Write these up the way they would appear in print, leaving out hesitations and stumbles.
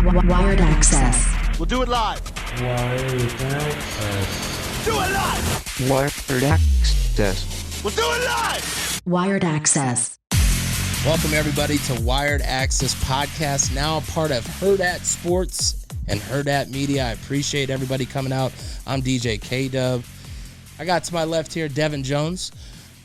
Wired Axcess. We'll do it live. Wired Axcess. Do it live. Wired Axcess. We'll do it live. Wired Axcess. Welcome, everybody, to Wired Axcess Podcast, now a part of Herd at Sports and Herd at Media. I appreciate everybody coming out. I'm DJ K-Dub. I got to my left here Devyn Jones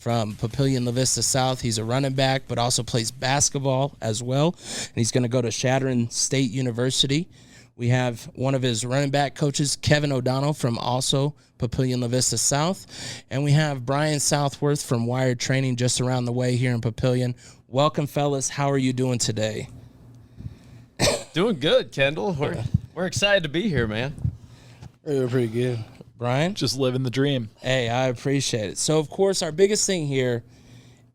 from Papillion, La-Vista South. He's a running back, but also plays basketball as well. And he's going to go to Shattern State University. We have one of his running back coaches, Kevin O'Donnell, from also Papillion, La-Vista South. And we have Brian Southworth from Wired Training just around the way here in Papillion. Welcome, fellas. How are you doing today? Doing good, Kendall. We're excited to be here, man. We're pretty good. Brian? Just living the dream. Hey, I appreciate it. So, of course, our biggest thing here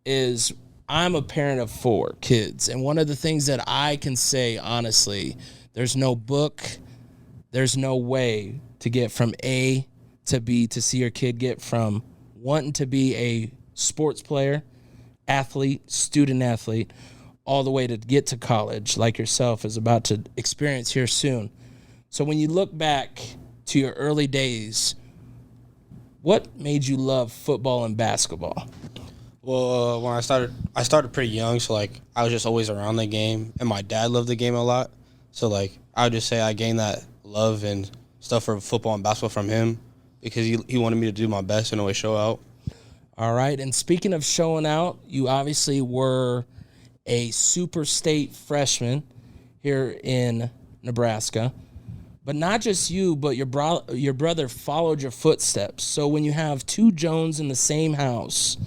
is I'm a parent of 4 kids. And one of the things that I can say, honestly, there's no book, there's no way to get from A to B to see your kid get from wanting to be a sports player, athlete, student athlete, all the way to get to college like yourself is about to experience here soon. So when you look back to your early days, what made you love football and basketball? Well, when I started pretty young, so like I was just always around the game, and my dad loved the game a lot. So like I would just say I gained that love and stuff for football and basketball from him because he wanted me to do my best and always show out. All right, and speaking of showing out, you obviously were a super state freshman here in Nebraska. But not just you, but your brother followed your footsteps. So when you have 2 Jones in the same house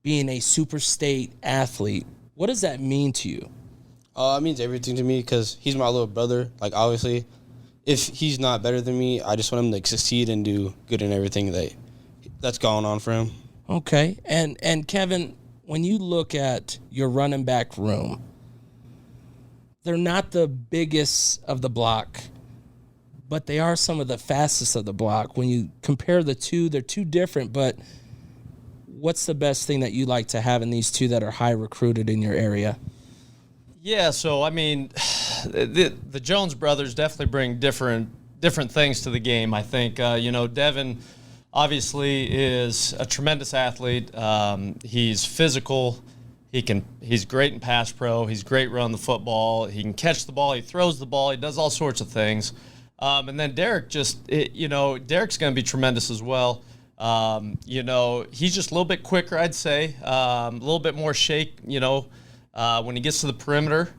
being a super state athlete, what does that mean to you? It means everything to me because he's my little brother. Like, obviously, if he's not better than me, I just want him to succeed and do good in everything that's going on for him. Okay. And Kevin, when you look at your running back room, they're not the biggest of the block, but they are some of the fastest of the block. When you compare the two, they're 2 different, but what's the best thing that you like to have in these 2 that are high recruited in your area? Yeah, so, I mean, the Jones brothers definitely bring different things to the game, I think. Devyn obviously is a tremendous athlete. He's physical. He's great in pass pro. He's great running the football. He can catch the ball. He throws the ball. He does all sorts of things. And then Derek Derek's going to be tremendous as well. He's just a little bit quicker, I'd say. A little bit more shake, when he gets to the perimeter.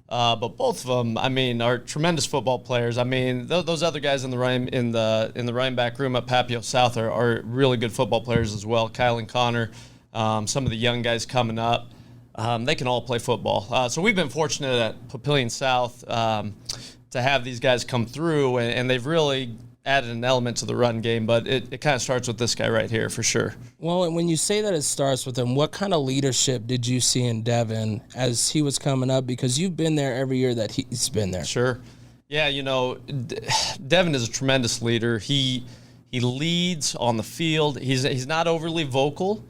But both of them, I mean, are tremendous football players. I mean, those other guys in the running back room at Papillion South are really good football players as well. Kyle and Connor, some of the young guys coming up. They can all play football. So we've been fortunate at Papillion South to have these guys come through, and they've really added an element to the run game, but it kind of starts with this guy right here for sure. Well, and when you say that it starts with him, what kind of leadership did you see in Devyn as he was coming up? Because you've been there every year that he's been there. Sure. Yeah, Devyn is a tremendous leader. He leads on the field. He's not overly vocal,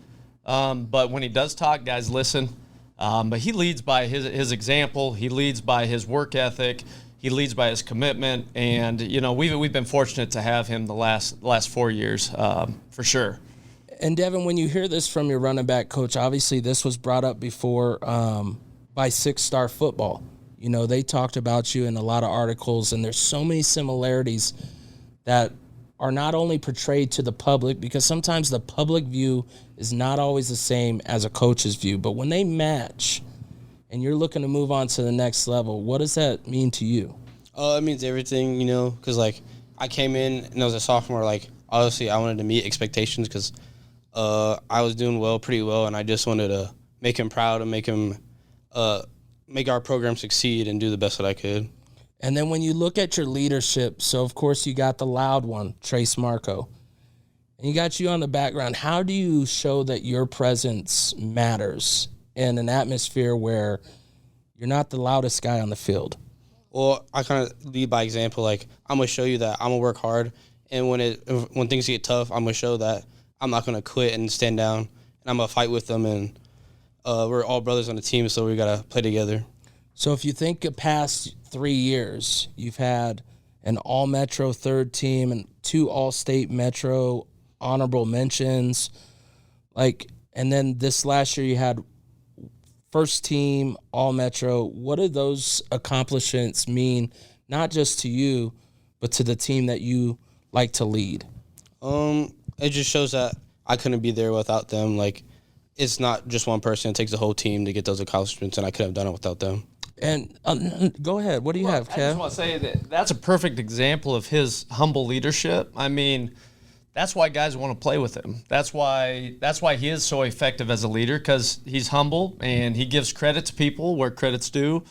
but when he does talk, guys listen. But he leads by his example. He leads by his work ethic. He leads by his commitment. And, we've been fortunate to have him the last 4 years, for sure. And, Devyn, when you hear this from your running back coach, obviously this was brought up before by 6 Star Football. They talked about you in a lot of articles, and there's so many similarities that are not only portrayed to the public, because sometimes the public view is not always the same as a coach's view, but when they match and you're looking to move on to the next level, what does that mean to you? It means everything, because, like, I came in and I was a sophomore. Like, obviously I wanted to meet expectations because I was doing pretty well, and I just wanted to make him proud and make our program succeed and do the best that I could. And then when you look at your leadership, so of course you got the loud one, Trace Marco, and you got you on the background. How do you show that your presence matters in an atmosphere where you're not the loudest guy on the field? Well, I kind of lead by example. Like, I'm going to show you that I'm going to work hard, and when things get tough, I'm going to show that I'm not going to quit and stand down, and I'm going to fight with them, and we're all brothers on the team, so we got to play together. So if you think past 3 years, you've had an all-Metro third team and 2 all-state Metro honorable mentions. And then this last year you had first team all-Metro. What do those accomplishments mean, not just to you, but to the team that you like to lead? It just shows that I couldn't be there without them. Like, it's not just one person. It takes the whole team to get those accomplishments, and I couldn't have done it without them. And go ahead. What do you have, Kev? I just want to say that's a perfect example of his humble leadership. I mean, that's why guys want to play with him. That's why he is so effective as a leader, because he's humble and he gives credit to people where credit's due.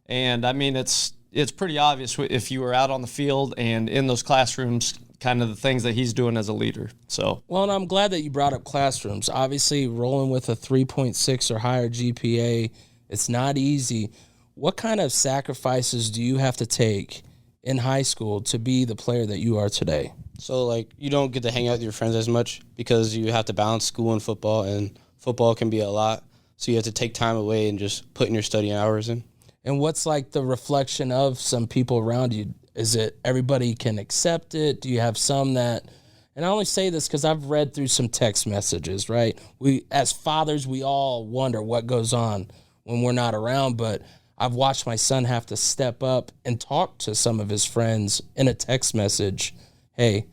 And I mean, it's pretty obvious if you were out on the field and in those classrooms, kind of the things that he's doing as a leader. So, well, and I'm glad that you brought up classrooms. Obviously, rolling with a 3.6 or higher GPA, it's not easy. What kind of sacrifices do you have to take in high school to be the player that you are today? So, like, you don't get to hang out with your friends as much because you have to balance school and football can be a lot. So you have to take time away and just put in your study hours in. And what's like the reflection of some people around you? Is it everybody can accept it? Do you have some that, and I only say this because I've read through some text messages, right? We, as fathers, we all wonder what goes on when we're not around, but I've watched my son have to step up and talk to some of his friends in a text message. Hey,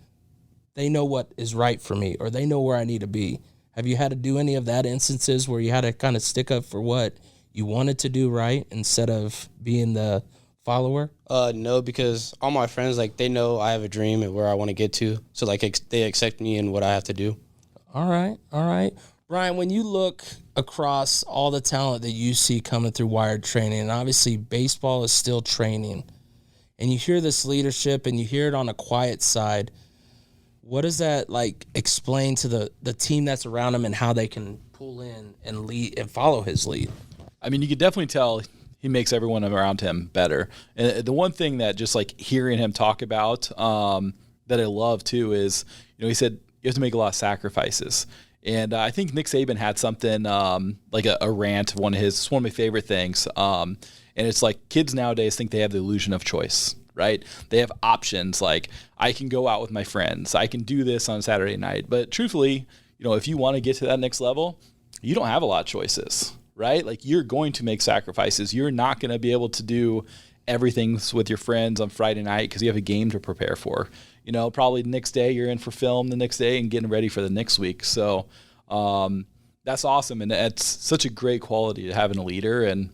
they know what is right for me, or they know where I need to be. Have you had to do any of that instances where you had to kind of stick up for what you wanted to do right instead of being the follower? No, because all my friends, like, they know I have a dream and where I want to get to. So, like, they accept me and what I have to do. All right. Brian, when you look across all the talent that you see coming through Wired training, and obviously baseball is still training, and you hear this leadership and you hear it on a quiet side, what does that, like, explain to the team that's around him and how they can pull in and lead and follow his lead? I mean, you could definitely tell he makes everyone around him better. And the one thing that just, like, hearing him talk about that I love, too, is, you know, he said you have to make a lot of sacrifices. And I think Nick Saban had something like a rant, one of my favorite things. And it's like kids nowadays think they have the illusion of choice, right? They have options, like I can go out with my friends. I can do this on Saturday night. But truthfully, you know, if you want to get to that next level, you don't have a lot of choices, right? Like, you're going to make sacrifices. You're not going to be able to do everything with your friends on Friday night because you have a game to prepare for. You know, probably the next day you're in for film the next day and getting ready for the next week. So that's awesome. And it's such a great quality to have in a leader. And,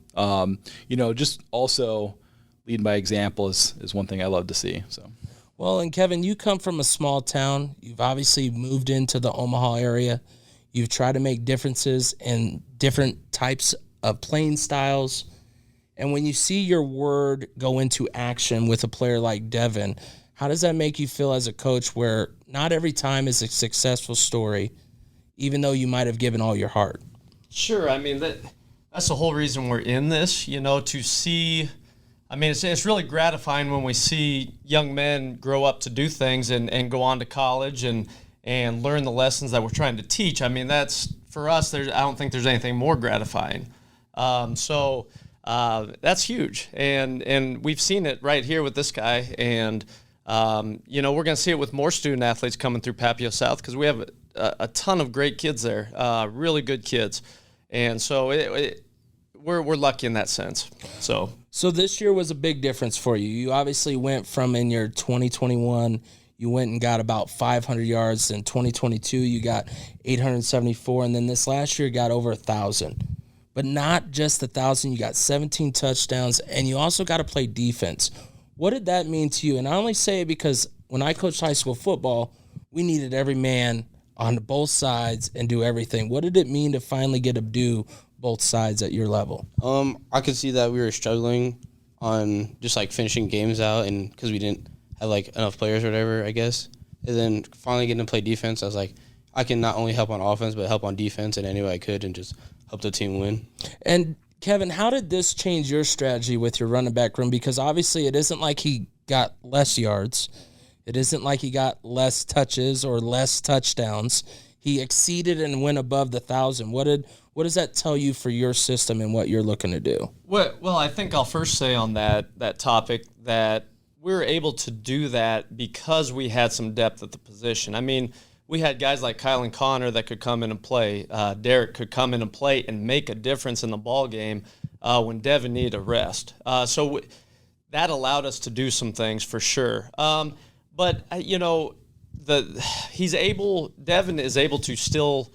you know, just also leading by example is one thing I love to see. So. Well, and Kevin, you come from a small town. You've obviously moved into the Omaha area. You've tried to make differences in different types of playing styles. And when you see your word go into action with a player like Devyn, how does that make you feel as a coach where not every time is a successful story, even though you might have given all your heart? Sure. I mean, that's the whole reason we're in this, you know, to see. I mean, it's really gratifying when we see young men grow up to do things and go on to college and learn the lessons that we're trying to teach. I mean, that's, for us, I don't think there's anything more gratifying. So that's huge. And we've seen it right here with this guy. And, you know, we're going to see it with more student athletes coming through Papillion South because we have a ton of great kids there, really good kids. And so we're lucky in that sense. So this year was a big difference for you. You obviously went from, in your 2021, you went and got about 500 yards. In 2022, you got 874. And then this last year, you got over 1,000. But not just 1,000, you got 17 touchdowns, and you also got to play defense. What did that mean to you? And I only say it because when I coached high school football, we needed every man on both sides and do everything. What did it mean to finally get to do both sides at your level? I could see that we were struggling on just, like, finishing games out, and because we didn't have, like, enough players or whatever, I guess. And then finally getting to play defense, I was like, I can not only help on offense, but help on defense in any way I could and just help the team win. And, Kevin, how did this change your strategy with your running back room? Because obviously it isn't like he got less yards. It isn't like he got less touches or less touchdowns. He exceeded and went above the 1,000. What What does that tell you for your system and what you're looking to do? Well, I think I'll first say on that topic that we were able to do that because we had some depth at the position. I mean, we had guys like Kyle and Connor that could come in and play. Derek could come in and play and make a difference in the ball game when Devyn needed a rest. That allowed us to do some things for sure. But Devyn is able to still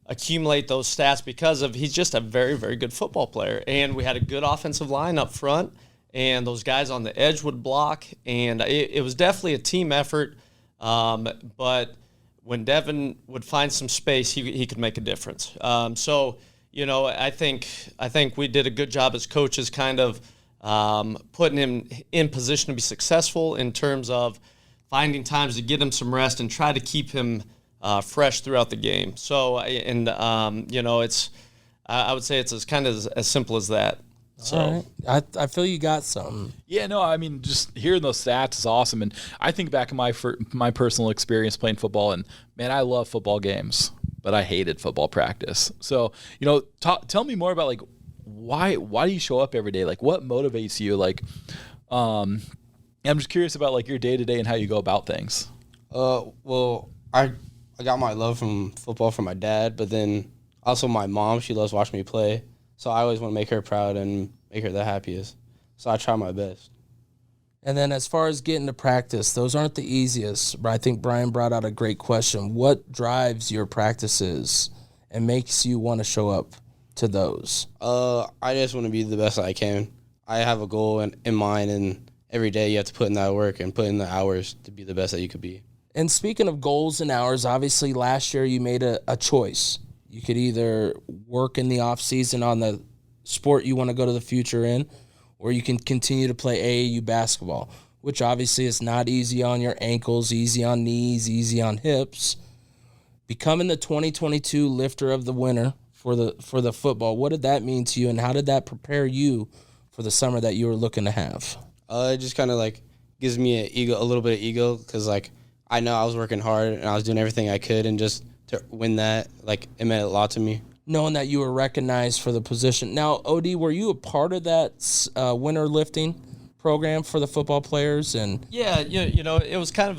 accumulate those stats because he's just a very, very good football player. And we had a good offensive line up front, and those guys on the edge would block. And it was definitely a team effort. But when Devyn would find some space, he could make a difference. I think we did a good job as coaches kind of putting him in position to be successful in terms of finding times to get him some rest and try to keep him fresh throughout the game. I would say it's as simple as that. So all right. I feel you got something. Yeah, no, I mean, just hearing those stats is awesome. And I think back in my personal experience playing football, and man, I love football games, but I hated football practice. So, tell me more about like why do you show up every day? Like, what motivates you? Like, I'm just curious about like your day to day and how you go about things. Well, I got my love from football from my dad, but then also my mom. She loves watching me play. So I always want to make her proud and make her the happiest. So I try my best. And then as far as getting to practice, those aren't the easiest. But I think Brian brought out a great question. What drives your practices and makes you want to show up to those? I just want to be the best I can. I have a goal in mind, and every day you have to put in that work and put in the hours to be the best that you could be. And speaking of goals and hours, obviously last year you made a choice. You could either work in the off season on the sport you want to go to the future in, or you can continue to play AAU basketball, which obviously is not easy on your ankles, easy on knees, easy on hips. Becoming the 2022 lifter of the winter for the football, what did that mean to you, and how did that prepare you for the summer that you were looking to have? It just kind of like gives me a little bit of ego, because like I know I was working hard and I was doing everything I could, and just to win that, like, it meant a lot to me. Knowing that you were recognized for the position. Now, OD, were you a part of that winter lifting program for the football players? And yeah, it was kind of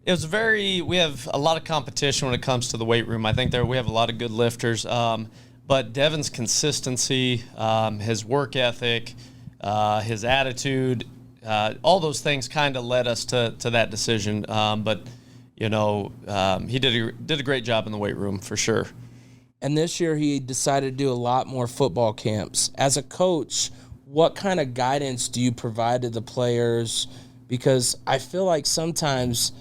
we have a lot of competition when it comes to the weight room. I think we have a lot of good lifters. But Devyn's consistency, his work ethic, his attitude, all those things kind of led us to that decision. He did a great job in the weight room for sure. And this year he decided to do a lot more football camps. As a coach, what kind of guidance do you provide to the players? Because I feel like sometimes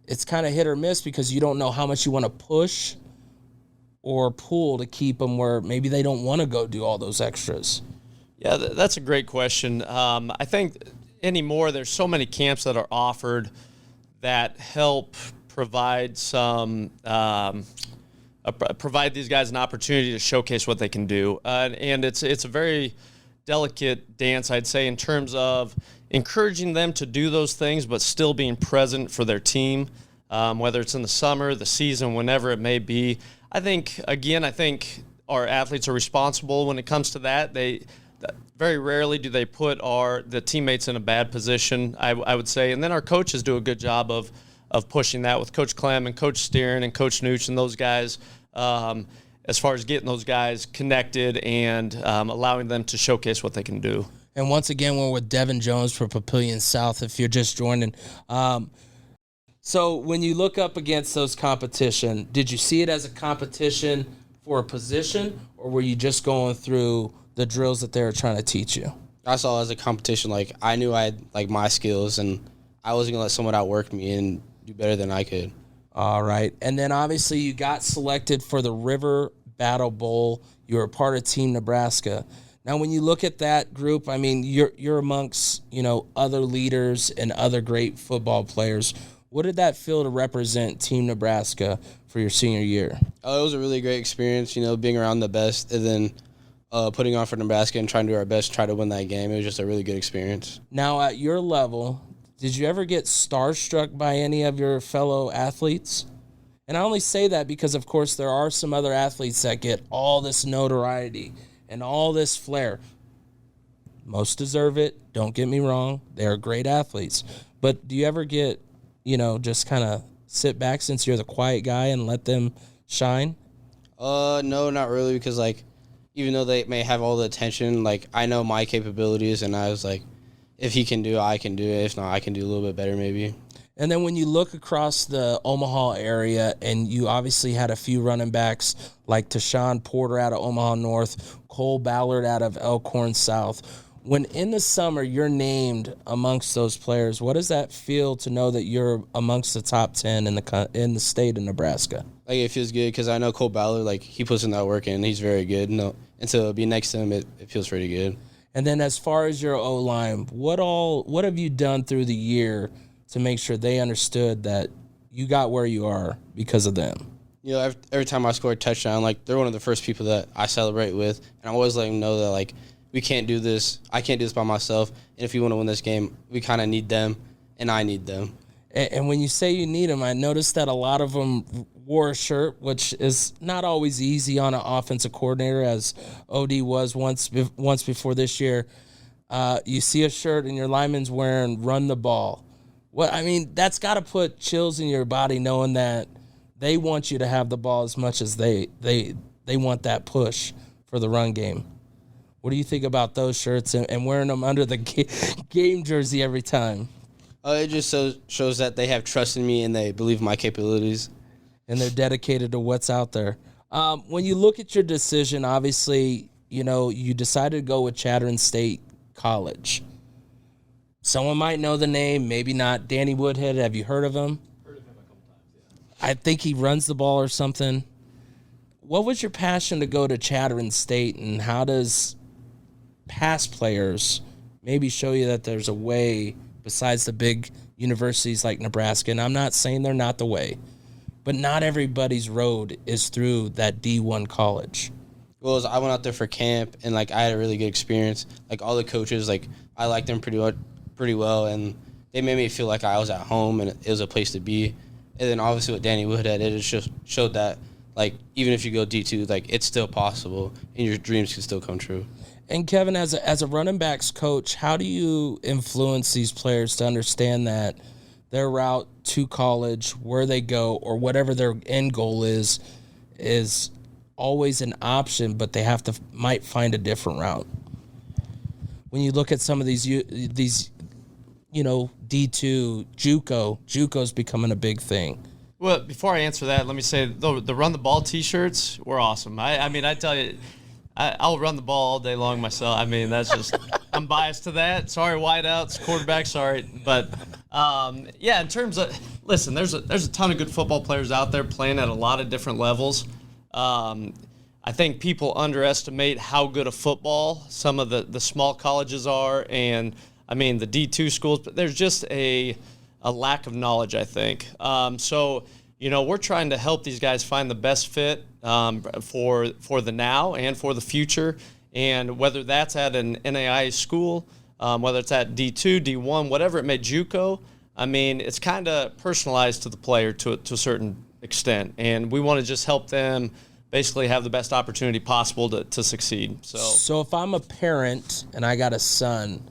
it's kind of hit or miss because you don't know how much you want to push or pull to keep them where maybe they don't want to go do all those extras. Yeah, that's a great question. I think anymore there's so many camps that are offered that help provide provide these guys an opportunity to showcase what they can do. And it's a very delicate dance, I'd say, in terms of encouraging them to do those things, but still being present for their team, whether it's in the summer, the season, whenever it may be. I think our athletes are responsible when it comes to that. Very rarely do they put the teammates in a bad position, I would say. And then our coaches do a good job of pushing that with Coach Clem and Coach Steeren and Coach Nooch and those guys, as far as getting those guys connected and allowing them to showcase what they can do. And once again, we're with Devyn Jones for Papillion South, if you're just joining. So when you look up against those competition, did you see it as a competition for a position, or were you just going through the drills that they were trying to teach you? I saw it as a competition. Like, I knew I had like my skills, and I wasn't going to let someone outwork me and do better than I could. All right. And then obviously you got selected for the River Battle Bowl. You were a part of Team Nebraska. Now, when you look at that group, I mean, you're amongst, other leaders and other great football players. What did that feel to represent Team Nebraska for your senior year? Oh, it was a really great experience, being around the best, and then putting on for Nebraska and trying to do our best to try to win that game. It was just a really good experience. Now, at your level, did you ever get starstruck by any of your fellow athletes? And I only say that because, of course, there are some other athletes that get all this notoriety and all this flair. Most deserve it. Don't get me wrong. They're great athletes. But do you ever get, just kind of sit back since you're the quiet guy and let them shine? No, not really, because, even though they may have all the attention, I know my capabilities, and I was like, if he can do it, I can do it. If not, I can do a little bit better maybe. And then when you look across the Omaha area, and you obviously had a few running backs like Tashawn Porter out of Omaha North, Cole Ballard out of Elkhorn South. When in the summer you're named amongst those players, what does that feel to know that you're amongst the top 10 in the state of Nebraska? It feels good because I know Cole Ballard, he puts in that work in. He's very good. And to be next to him, it feels pretty good. And then as far as your O-line, what have you done through the year to make sure they understood that you got where you are because of them? Every time I score a touchdown, they're one of the first people that I celebrate with. And I always let them know that, we can't do this. I can't do this by myself. And if you want to win this game, we kind of need them, and I need them. And when you say you need them, I noticed that a lot of them wore a shirt, which is not always easy on an offensive coordinator, as OD was once before this year. You see a shirt and your lineman's wearing "Run the Ball." That's got to put chills in your body, knowing that they want you to have the ball as much as they want that push for the run game. What do you think about those shirts and wearing them under the game jersey every time? It just shows that they have trust in me and they believe my capabilities. And they're dedicated to what's out there. When you look at your decision, obviously, you decided to go with Chatham State College. Someone might know the name, maybe not. Danny Woodhead, have you heard of him? Heard of him a couple times, yeah. I think he runs the ball or something. What was your passion to go to Chatham State, and how does past players maybe show you that there's a way besides the big universities like Nebraska? And I'm not saying they're not the way, but not everybody's road is through that D1 college. Well, I went out there for camp, and I had a really good experience. All the coaches, I liked them pretty well, and they made me feel like I was at home and it was a place to be. And then obviously with Danny Woodhead, it just showed that even if you go D2, it's still possible and your dreams can still come true. And Kevin, as a running backs coach, how do you influence these players to understand that their route to college, where they go, or whatever their end goal is always an option, but they might find a different route? When you look at some of these D2 JUCO's becoming a big thing. Well, before I answer that, let me say the run the ball T-shirts were awesome. I tell you, I'll run the ball all day long myself. That's just I'm biased to that. Sorry, wideouts, quarterback. Sorry, but in terms of there's a ton of good football players out there playing at a lot of different levels. I think people underestimate how good a football some of the small colleges are, and the D2 schools. But there's just a lack of knowledge, I think. We're trying to help these guys find the best fit for the now and for the future. And whether that's at an NAIA school, whether it's at D2, D1, whatever it may, JUCO, it's kind of personalized to the player to a certain extent. And we want to just help them basically have the best opportunity possible to succeed. So if I'm a parent and I got a son,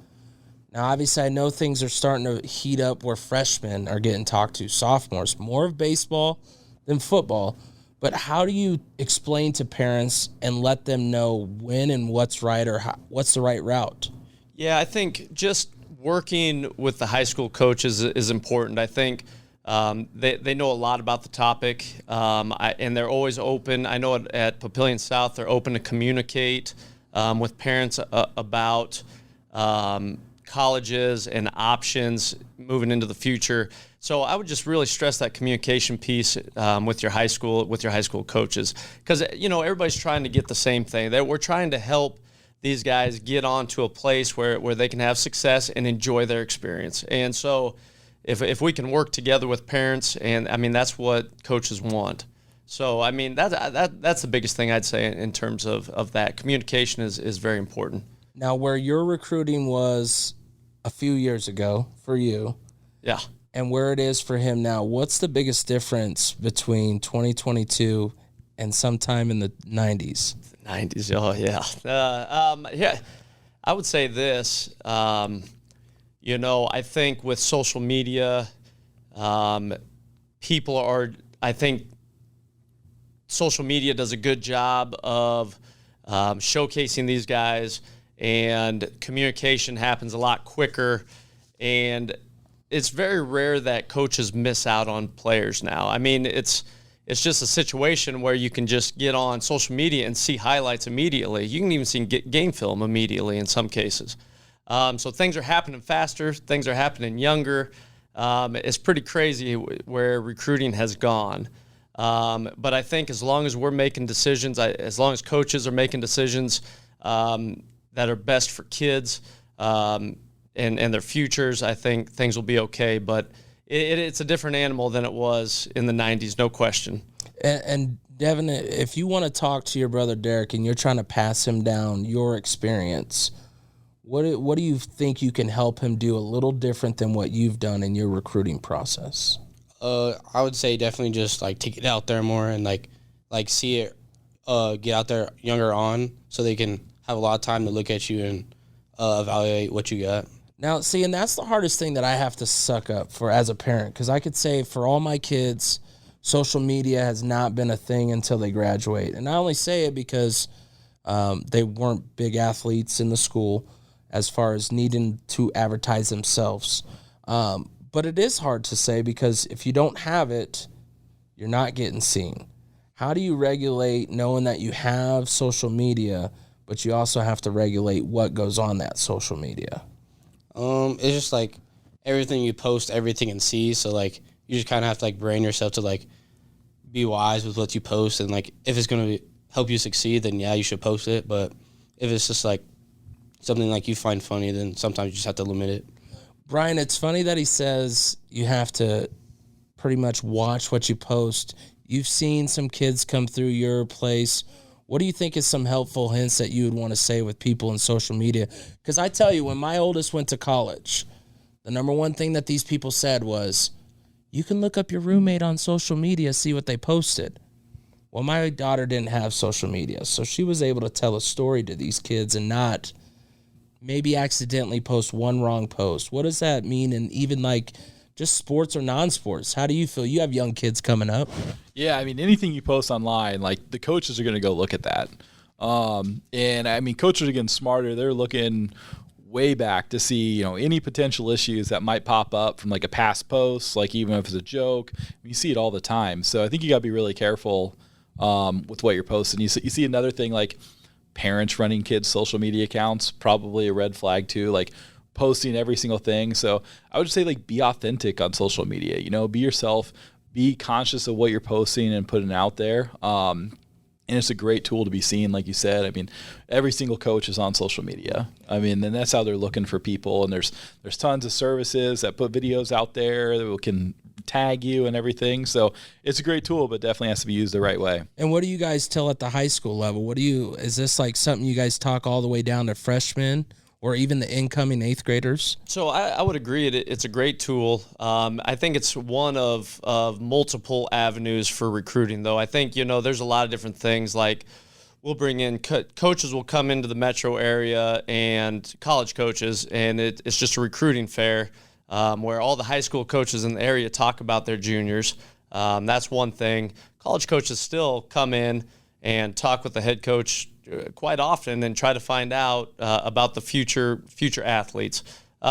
now obviously I know things are starting to heat up where freshmen are getting talked to, sophomores, more of baseball than football. But how do you explain to parents and let them know when and what's right or what's the right route? Yeah, I think just working with the high school coaches is important. I think they know a lot about the topic, and they're always open. I know at Papillion South they're open to communicate with parents about colleges and options moving into the future. So I would just really stress that communication piece with your high school coaches, because everybody's trying to get the same thing. We're trying to help these guys get onto a place where they can have success and enjoy their experience. And so if we can work together with parents, and that's what coaches want. So that's the biggest thing I'd say in terms of that. Communication is very important. Now, where your recruiting was a few years ago for you, yeah, and where it is for him now, what's the biggest difference between 2022 and sometime in the 90s? 90s, oh yeah. Yeah, I would say this. I think with social media, I think social media does a good job of showcasing these guys, and communication happens a lot quicker, and it's very rare that coaches miss out on players now. I mean, it's just a situation where you can just get on social media and see highlights immediately. You can even see game film immediately in some cases. So things are happening faster. Things are happening younger. It's pretty crazy where recruiting has gone. But I think as long as we're making decisions, as long as coaches are making decisions that are best for kids and their futures, I think things will be okay. But it's a different animal than it was in the 90s, no question. And Devyn, if you want to talk to your brother Derek and you're trying to pass him down your experience, what do you think you can help him do a little different than what you've done in your recruiting process? I would say definitely just like to get out there more and like see it, get out there younger on so they can have a lot of time to look at you and evaluate what you got. Now, see, and that's the hardest thing that I have to suck up for as a parent, because I could say for all my kids, social media has not been a thing until they graduate. And I only say it because they weren't big athletes in the school as far as needing to advertise themselves. But it is hard to say because if you don't have it, you're not getting seen. How do you regulate knowing that you have social media, but you also have to regulate what goes on that social media? It's just like everything you post, everything and see. So like you just kind of have to like brain yourself to like be wise with what you post, and like if it's gonna help you succeed, then yeah, you should post it. But if it's just like something like you find funny, then sometimes you just have to limit it. Brian, it's funny that he says you have to pretty much watch what you post. You've seen some kids come through your place. What do you think is some helpful hints that you would want to say with people in social media? Because I tell you, when my oldest went to college, the number one thing that these people said was, you can look up your roommate on social media, see what they posted. Well, my daughter didn't have social media, so she was able to tell a story to these kids and not maybe accidentally post one wrong post. What does that mean? And even like just sports or non-sports, how do you feel? You have young kids coming up. Yeah, I mean, anything you post online, like the coaches are going to go look at that. And I mean, coaches are getting smarter. They're looking way back to see, any potential issues that might pop up from like a past post, like even if it's a joke. You see it all the time. So I think you got to be really careful with what you're posting. You see another thing, like parents running kids' social media accounts, probably a red flag too, like posting every single thing. So I would say like be authentic on social media, be yourself, be conscious of what you're posting and putting out there. And it's a great tool to be seen, like you said. I mean, every single coach is on social media. I mean, and that's how they're looking for people. And there's tons of services that put videos out there that can tag you and everything. So it's a great tool, but definitely has to be used the right way. And what do you guys tell at the high school level? Is this like something you guys talk all the way down to freshmen or even the incoming 8th graders? So I would agree. It's a great tool. I think it's one of multiple avenues for recruiting, though. I think, there's a lot of different things. Like we'll bring in coaches will come into the metro area and college coaches, and it's just a recruiting fair where all the high school coaches in the area talk about their juniors. That's one thing. College coaches still come in and talk with the head coach quite often and try to find out about the future athletes.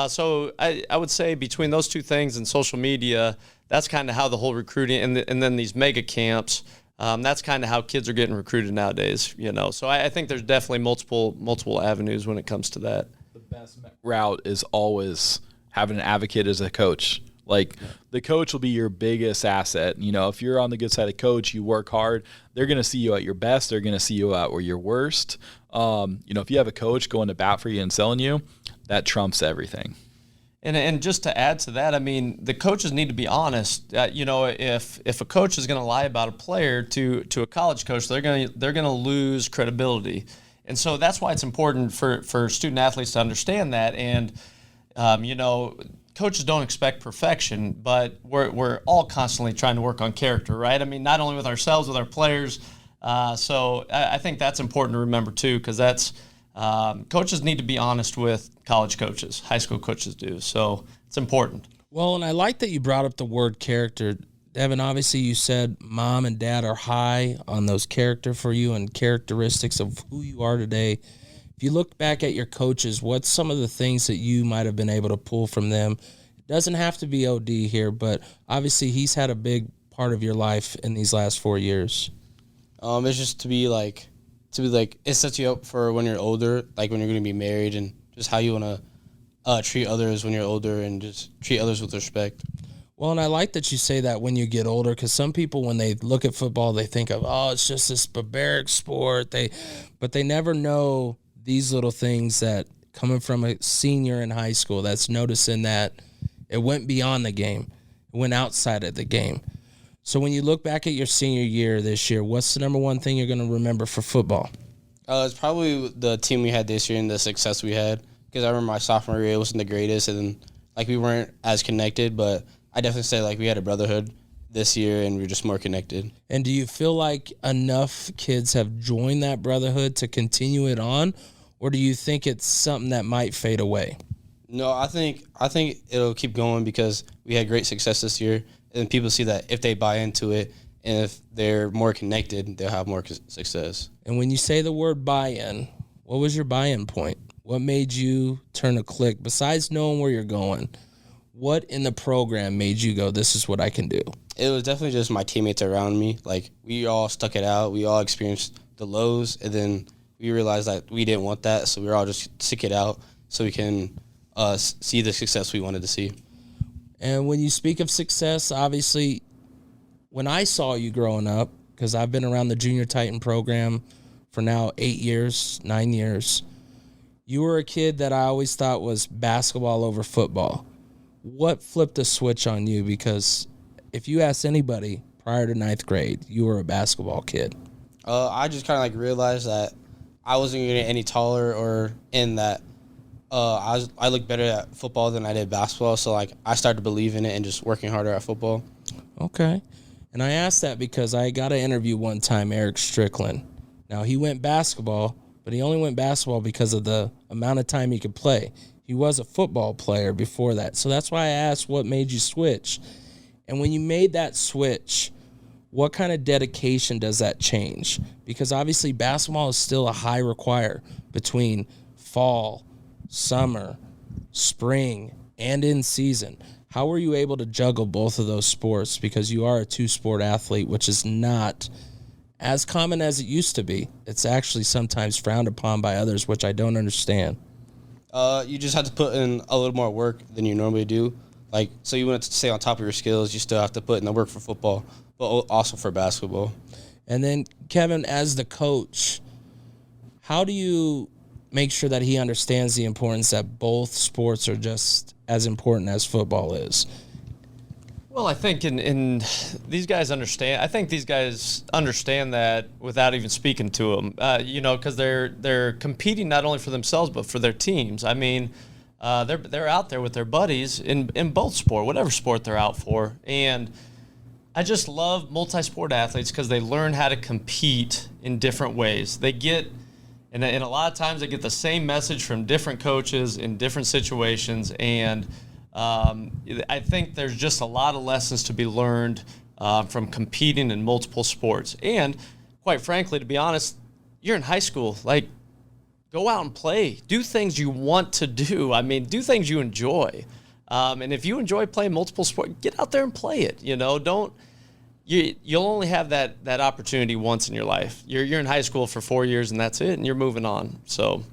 So I would say between those two things and social media, that's kind of how the whole recruiting and then these mega camps, that's kind of how kids are getting recruited nowadays. So I think there's definitely multiple avenues when it comes to that. The best route is always having an advocate as a coach. Like the coach will be your biggest asset. If you're on the good side of coach, you work hard, they're going to see you at your best. They're going to see you at where you're worst. If you have a coach going to bat for you and selling you, that trumps everything. And just to add to that, I mean, the coaches need to be honest. If a coach is going to lie about a player to a college coach, they're going to lose credibility. And so that's why it's important for student athletes to understand that. And coaches don't expect perfection, but we're all constantly trying to work on character, right? I mean, not only with ourselves, with our players. So I think that's important to remember too, because that's coaches need to be honest with college coaches. High school coaches do. So it's important. Well, and I like that you brought up the word character. Devyn, obviously you said mom and dad are high on those character for you and characteristics of who you are today. If you look back at your coaches, what's some of the things that you might have been able to pull from them? It doesn't have to be OD here, but obviously he's had a big part of your life in these last 4 years. It's just to be like, it sets you up for when you're older, like when you're going to be married, and just how you want to treat others when you're older and just treat others with respect. Well, and I like that you say that when you get older, because some people, when they look at football, they think of, oh, it's just this barbaric sport. But they never know these little things that coming from a senior in high school that's noticing that it went beyond the game. It went outside of the game. So when you look back at your senior year this year, what's the number one thing you're going to remember for football? It's probably the team we had this year and the success we had, because I remember my sophomore year, it wasn't the greatest, and like we weren't as connected, but I definitely say like we had a brotherhood this year and we were just more connected. And do you feel like enough kids have joined that brotherhood to continue it on, or do you think it's something that might fade away? No, I think it'll keep going because we had great success this year, and people see that if they buy into it and if they're more connected, they'll have more success. And when you say the word buy-in, what was your buy-in point? What made you turn a click? Besides knowing where you're going, what in the program made you go, this is what I can do? It was definitely just my teammates around me. Like, we all stuck it out. We all experienced the lows, and then we realized that we didn't want that, so we were all just stick it out so we can see the success we wanted to see. And when you speak of success, obviously, when I saw you growing up, because I've been around the Junior Titan program for now 9 years, you were a kid that I always thought was basketball over football. What flipped the switch on you? Because if you ask anybody prior to 9th grade, you were a basketball kid. I just kind of like realized that I wasn't going to get any taller, or in that I looked better at football than I did basketball. So like I started to believe in it and just working harder at football. Okay. And I asked that because I got an interview one time, Eric Strickland. Now he went basketball, but he only went basketball because of the amount of time he could play. He was a football player before that. So that's why I asked what made you switch. And when you made that switch, what kind of dedication does that change? Because obviously basketball is still a high require between fall, summer, spring, and in season. How were you able to juggle both of those sports? Because you are a two-sport athlete, which is not as common as it used to be. It's actually sometimes frowned upon by others, which I don't understand. You just have to put in a little more work than you normally do. Like, so you want to stay on top of your skills, you still have to put in the work for football, but also for basketball. And then, Kevin, as the coach, how do you make sure that he understands the importance that both sports are just as important as football is? Well, I think in these guys understand. I think these guys understand that without even speaking to them. Because they're competing not only for themselves but for their teams. I mean, they're out there with their buddies in both sport, whatever sport they're out for. And I just love multi-sport athletes because they learn how to compete in different ways. They get, and a lot of times they get the same message from different coaches in different situations, and I think there's just a lot of lessons to be learned from competing in multiple sports. And quite frankly, to be honest, you're in high school. Like, go out and play. Do things you want to do. I mean, do things you enjoy. And if you enjoy playing multiple sports, get out there and play it. You'll only have that opportunity once in your life. You're in high school for 4 years and that's it, and you're moving on. So.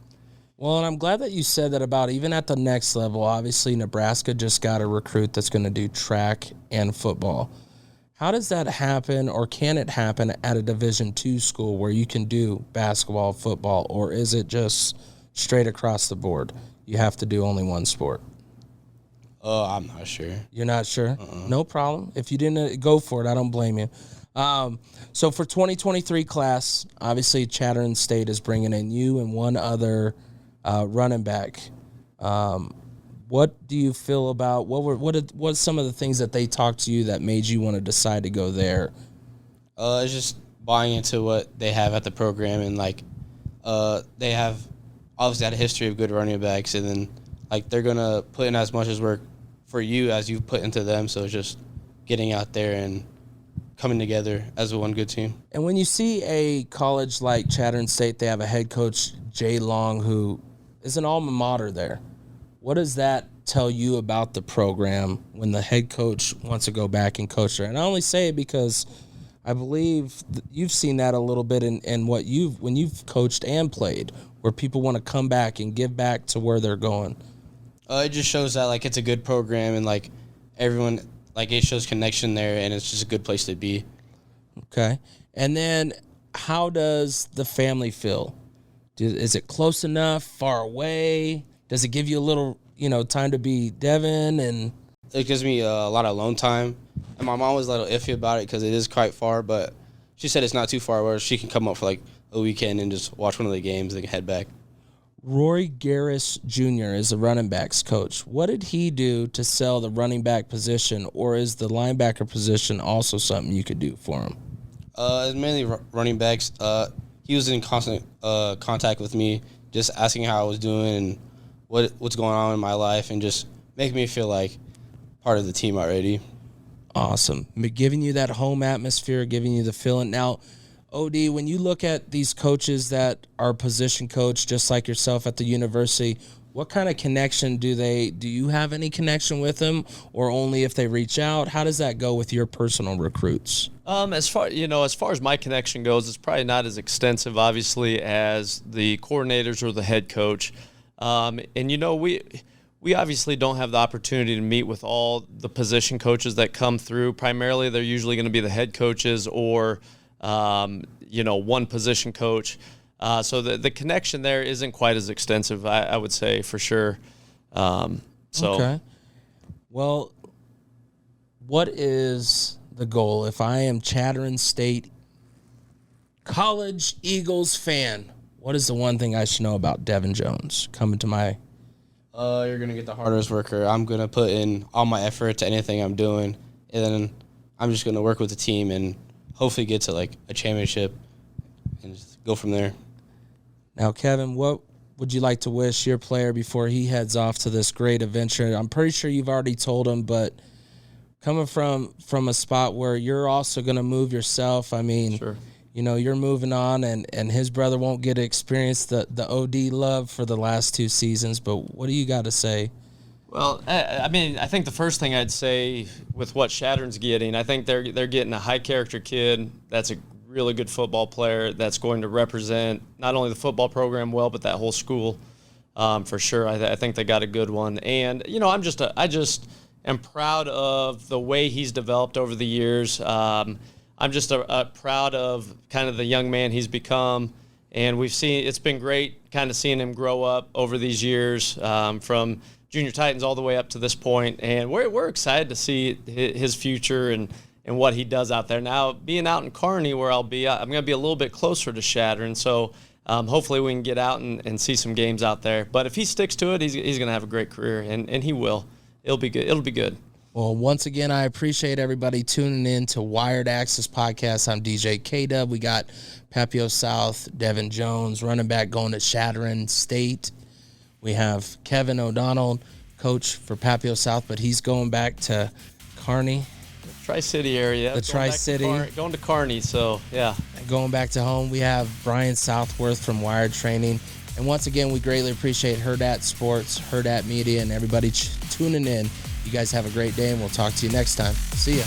Well, and I'm glad that you said that about even at the next level. Obviously, Nebraska just got a recruit that's going to do track and football. How does that happen, or can it happen at a Division II school where you can do basketball, football, or is it just straight across the board? You have to do only one sport. I'm not sure. You're not sure? No problem. If you didn't go for it, I don't blame you. So for 2023 class, obviously Chattering State is bringing in you and one other running back. What do you feel about what's some of the things that they talked to you that made you want to decide to go there? It's just buying into what they have at the program, and like they have obviously had a history of good running backs, and then like they're gonna put in as much as work for you as you've put into them. So it's just getting out there and coming together as one good team. And when you see a college like Chatham State, they have a head coach, Jay Long, who is an alma mater there. What does that tell you about the program when the head coach wants to go back and coach there? And I only say it because I believe you've seen that a little bit in when you've coached and played, where people want to come back and give back to where they're going. It just shows that like it's a good program, and like everyone, like it shows connection there, and it's just a good place to be. Okay. And then how does the family feel? Is it close enough, far away? Does it give you a little, time to be Devyn? And it gives me a lot of alone time. And my mom was a little iffy about it because it is quite far, but she said it's not too far where she can come up for like a weekend and just watch one of the games and head back. Rory Garris Jr. is the running backs coach. What did he do to sell the running back position, or is the linebacker position also something you could do for him? It's mainly running backs. He was in constant contact with me, just asking how I was doing and what's going on in my life, and just making me feel like part of the team already. Awesome. Giving you that home atmosphere, giving you the feeling. Now, OD, when you look at these coaches that are position coach, just like yourself at the university, what kind of connection do you have any connection with them, or only if they reach out? How does that go with your personal recruits? As far as my connection goes, it's probably not as extensive, obviously, as the coordinators or the head coach. We obviously don't have the opportunity to meet with all the position coaches that come through. Primarily, they're usually going to be the head coaches or, one position coach. So the connection there isn't quite as extensive, I would say, for sure. Okay. Well, what is the goal? If I am Chatham State College Eagles fan, what is the one thing I should know about Devyn Jones coming to my... You're going to get the hardest worker. I'm going to put in all my effort to anything I'm doing, and then I'm just going to work with the team and hopefully get to, like, a championship and just go from there. Now, Kevin, what would you like to wish your player before he heads off to this great adventure? I'm pretty sure you've already told him, but coming from a spot where you're also going to move yourself, I mean, sure. You're moving on, and his brother won't get to experience the OD love for the last 2 seasons, but what do you got to say? Well, I think the first thing I'd say with what Shatteron's getting, I think they're getting a high-character kid that's a really good football player that's going to represent not only the football program well, but that whole school for sure. I think they got a good one. And, I just am proud of the way he's developed over the years. I'm just proud of kind of the young man he's become. And it's been great kind of seeing him grow up over these years from Junior Titans all the way up to this point. And we're excited to see his future and what he does out there. Now, being out in Kearney where I'm going to be a little bit closer to Shatter. And so hopefully we can get out and see some games out there. But if he sticks to it, he's going to have a great career, and he will. It'll be good. It'll be good. Well, once again, I appreciate everybody tuning in to Wired Access Podcast. I'm DJ K-Dub. We got Papillion South, Devyn Jones, running back going to Chatham State. We have Kevin O'Donnell, coach for Papillion South, but he's going back to Kearney. Tri-City area. The Tri-City. Going to Kearney, so yeah. Going back to home, we have Brian Southworth from Wired Training. And once again, we greatly appreciate Hurrdat Sports, Hurrdat Media, and everybody tuning in. You guys have a great day, and we'll talk to you next time. See ya.